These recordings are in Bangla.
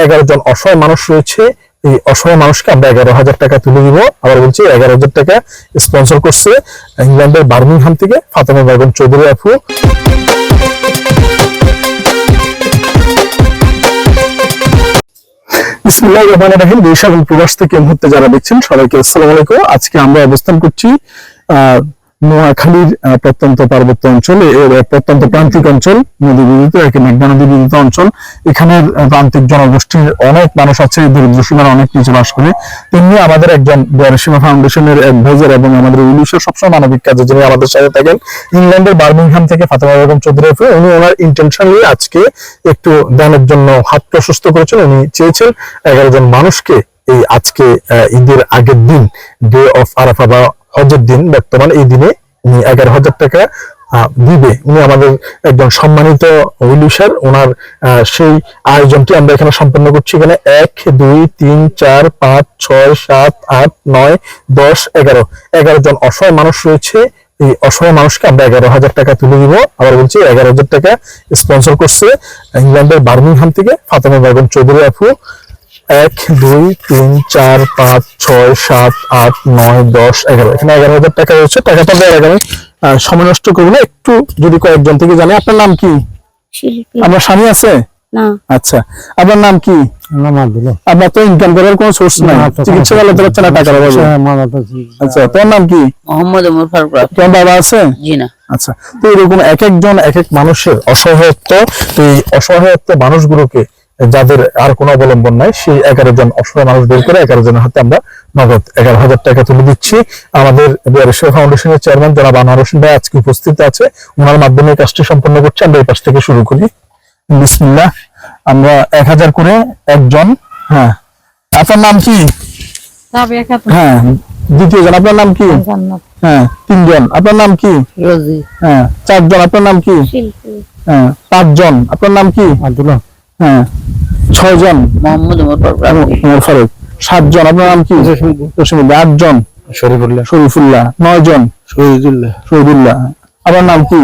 11 জন অসহায় মানুষ রয়েছে। এই অসহায় মানুষকে আমরা 11,000 টাকা তুলে দিব। আবার বলছি 11,000 টাকা স্পন্সর করছে ইংল্যান্ডের বার্মিংহাম থেকে ফাতেমা বেগম চৌধুরী আপু। বিসমিল্লাহির রহমানির রহিম। দেশ এবং প্রবাস থেকে এই মুহূর্তে যারা দেখছেন সবাইকে আসসালামু আলাইকুম। আজকে আমরা অবস্থান করছি নোয়াখালীর প্রত্যন্ত পার্বত্য অঞ্চলে, প্রত্যন্ত প্রান্তিক অঞ্চল, নদী বিদ্যুৎ মেঘনা নদী বিদ্যুৎ অঞ্চল। এখানের প্রান্তিক জনগোষ্ঠীর অনেক মানুষ আছে, দরিদ্র সীমার অনেক নিচে বাস করে। তেমনি আমাদের একজন বয়সীমা ফাউন্ডেশনের অ্যাডভাইজার এবং আমাদের উনিশের সবসময় মানবিক কাজে যিনি আমাদের সাথে থাকেন, ইংল্যান্ডের বার্মিংহাম থেকে ফাতেমা বেগম চৌধুরী আপু। উনি ওনার ইন্টেনশন নিয়ে আজকে একটু দানের জন্য হাত প্রশস্ত করেছেন। উনি চেয়েছেন 11 জন মানুষকে এই আজকে ঈদের আগের দিন, ডে অফ আরাফা বা হজের দিন, বর্তমান এই দিনে উনি 11,000 টাকা দিবে। উনি আমাদের একজন সম্মানিত উইলিশার। ওনার সেই আয়োজনটি আমরা এখানে সম্পন্ন করছি। এখানে 1 2 3 4 5 6 7 8 9 10 11 জন অসহায় মানুষ রয়েছে। এই অসহায় মানুষকে আমরা 11,000 টাকা তুলে দিব। আবার বলছি 11,000 টাকা স্পন্সর করছে ইংল্যান্ডের বার্মিংহাম থেকে ফাতেমা বেগম চৌধুরী আপু। 1 2 3 4 5 6 7 8 9 10 11 এখানে 11,000 টাকা রয়েছে। টাকাটা আগামী সময় নষ্ট করবো না, একটু যদি কয়েকজন থেকে জানে। আপনার নাম কি? আপনার স্বামী আছে? না। আচ্ছা, আপনার নাম কি? আপনার তো ইনকাম করার কোনো সোর্স নাই, চিকিৎসা চালাতে পারছেন না টাকার অভাবে। আচ্ছা, তোর নাম কি? মোহাম্মদ ওমর ফারুক। তোমার বাবা আছে? জি না। আচ্ছা, তো এরকম এক একজন এক এক মানুষের অসহায়ত্ব, এই অসহায়ত্ব মানুষগুলোকে যাদের আর কোনো অবলম্বন নাই, সেই 11 জন অসহায় মানুষ বের করে 11 জনের হাতে আমরা নগদ 11,000 টাকা তুলে দিচ্ছি। আমাদের বয়সীমা ফাউন্ডেশনের চেয়ারম্যান জনাব আনোয়ার হোসেন ভাই আজকে উপস্থিত আছে, ওনার মাধ্যমে কাজটি সম্পন্ন করছি। আমরা এই পাশ থেকে শুরু করি। বিসমিল্লাহ। আমরা 1000 করে একজন। হ্যাঁ, আপনার নাম কি? হ্যাঁ, দ্বিতীয় জন। আপনার নাম কি? হ্যাঁ, 3 জন। আপনার নাম কি? রোজি। হ্যাঁ, 4 জন। আপনার নাম কি? হ্যাঁ, 5 জন। আপনার নাম কি? আব্দুল্লাহ। হ্যাঁ, 6 জন। মোহাম্মদ ওমর ফারুক। 7 জন। আপনার নাম কি? 8 জন। শরীফুল্লাহ। 9 জন। শহীদুল্লাহ। আপনার নাম কি?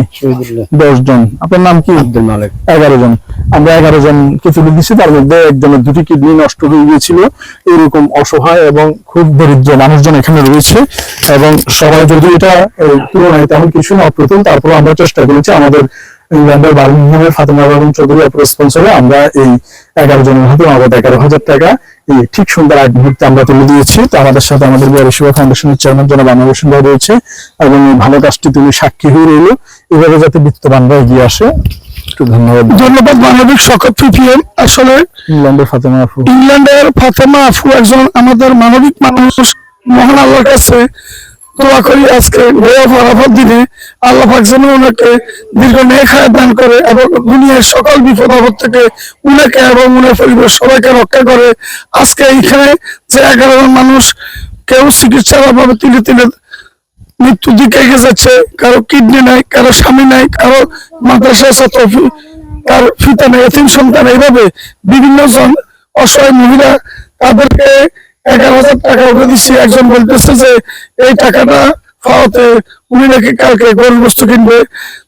10 জন। আপনার নাম কি? আব্দুল মালিক। 11 জন। আমরা 11 জনকে তুলে দিচ্ছি। তার মধ্যে একজনের 2টি কিডনি নষ্ট হয়ে গিয়েছিল। এরকম অসহায় এবং খুব দরিদ্র মানুষজন এখানে রয়েছে, এবং সবাই যদি এটা তুলনায় তেমন কিছু না অপ্রতুল, তারপর আমরা চেষ্টা করেছি আমাদের ইংল্যান্ডের বার্মিংহামের ফাতেমা বেগম চৌধুরী আপুর স্পন্সরে আমরা এই 11 জনের হাতে নগদ 11,000 টাকা এই ঠিক সুন্দর এক মুহূর্তে আমরা তুলে দিয়েছি। তো আমাদের সাথে আমাদের বয়সীমা ফাউন্ডেশনের চেয়ারম্যান জনাব আনোয়ার হোসেন ভাই রয়েছে, এবং এই ভালো কাজটি তিনি সাক্ষী হয়ে রইল। এভাবে যাতে বিত্তবানরা এগিয়ে আসে। একটু ধন্যবাদ মানবিক শকত পিপিএম। আসলে ইংল্যান্ডের ফাতেমা আপু একজন আমাদের মানবিক মানুষ। মহান আল্লাহর কাছে দোয়া করি আজকে আরাফার দিনে আল্লাহ পাক যেন ওনাকে দীর্ঘ নেক হায়াত দান করে, এবং দুনিয়ার সকল বিপদ আপদ থেকে উনাকে এবং উনার পরিবার সবাইকে রক্ষা করে। আজকে এইখানে যে 11 জন মানুষ, কেউ চিকিৎসার অভাবে তিলে তিলে মৃত্যুর দিকে এগিয়ে যাচ্ছে, কারো কিডনি নাই, কারো স্বামী নাই, কারো মাদ্রাসা ছাত্র, কার পিতা নেই, এতিম সন্তান, এইভাবে বিভিন্ন জন অসহায় মহিলা, তাদেরকে 11,000 টাকা উঠে দিচ্ছি। একজন বলতেছে যে এই টাকাটা পাওয়াতে উনি নাকি কালকে গরুর বস্তু কিনবে।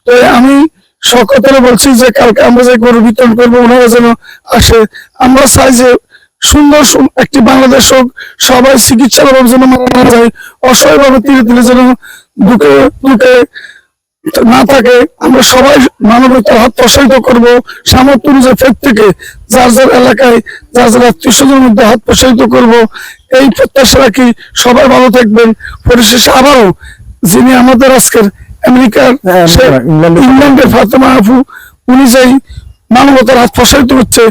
তো আমি সকলে বলছি যে কালকে আমরা যে গরু বিতরণ করবো, ওনারা যেন আসে। আমরা চাই যে সুন্দর একটি বাংলাদেশ হোক, সবাই চিকিৎসার অভাব যেন মারা যায়, অসহায় ভাবে ধীরে ধীরে যেন দুঃখে না থাকে। আমরা সবাই মানবতার হাত প্রসারিত করবো, সামর্থ্য অনুযায়ী প্রত্যেকে যার যার এলাকায় যার যার আত্মীয় স্বজনের মধ্যে হাত প্রসারিত করবো। এই প্রত্যাশা রাখি। সবাই ভালো থাকবেন। পরিশেষে আবারও যিনি আমাদের আজকের আমেরিকার ইংল্যান্ডের ফাতেমা আপু, উনি যেই মানবতার হাত প্রসারিত করছে,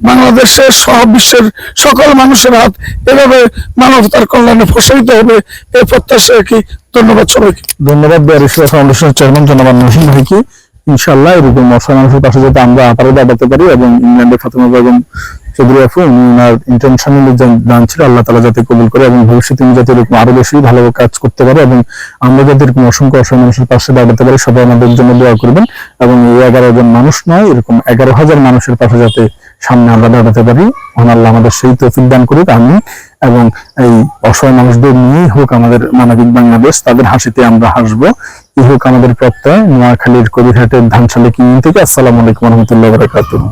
বাংলাদেশের সহ বিশ্বের সকল মানুষের হাত এভাবে মানবতার কল্যাণে প্রসারিত হবে, এই প্রত্যাশা রাখি। ধন্যবাদ সবাইকে। ধন্যবাদ বয়সীমা ফাউন্ডেশনের চেয়ারম্যান জনাব আনোয়ার হোসেন ভাইকে। ইনশাআল্লাহ এরকম অসহায় মানুষের পাশে যাতে আমরা আবারও দাঁড়াতে পারি, এবং ইংল্যান্ডের ফাতেমা বেগম চৌধুরী আপু উনার ইন্টেনশন দান ছিল, আল্লাহ তাআলা যাতে কবুল করে, এবং ভবিষ্যতে যাতে এরকম আরো বেশি ভালো কাজ করতে পারে, এবং আমরা যাতে এরকম অসংখ্য অসহায় মানুষের পাশে দাঁড়াতে পারি। সবাই আমাদের জন্য দোয়া করবেন, এবং এই 11 জন মানুষ নয়, এরকম 11,000 মানুষের পাশে যাতে সামনে আমরা দাঁড়াতে পারি। মহান আল্লাহ আমাদের সেই তৌফিক দান করুক, আমিন। এবং এই অসহায় মানুষদের নিয়েই হোক আমাদের মানবিক বাংলাদেশ, তাদের হাসিতে আমরা হাসবো, এই হোক আমাদের প্রত্যয়। নোয়াখালীর কবিরহাটের ধানশালী ইউনিয়ন থেকে। আসসালামু আলাইকুম ওয়া রাহমাতুল্লাহি ওয়া বারাকাতুহু।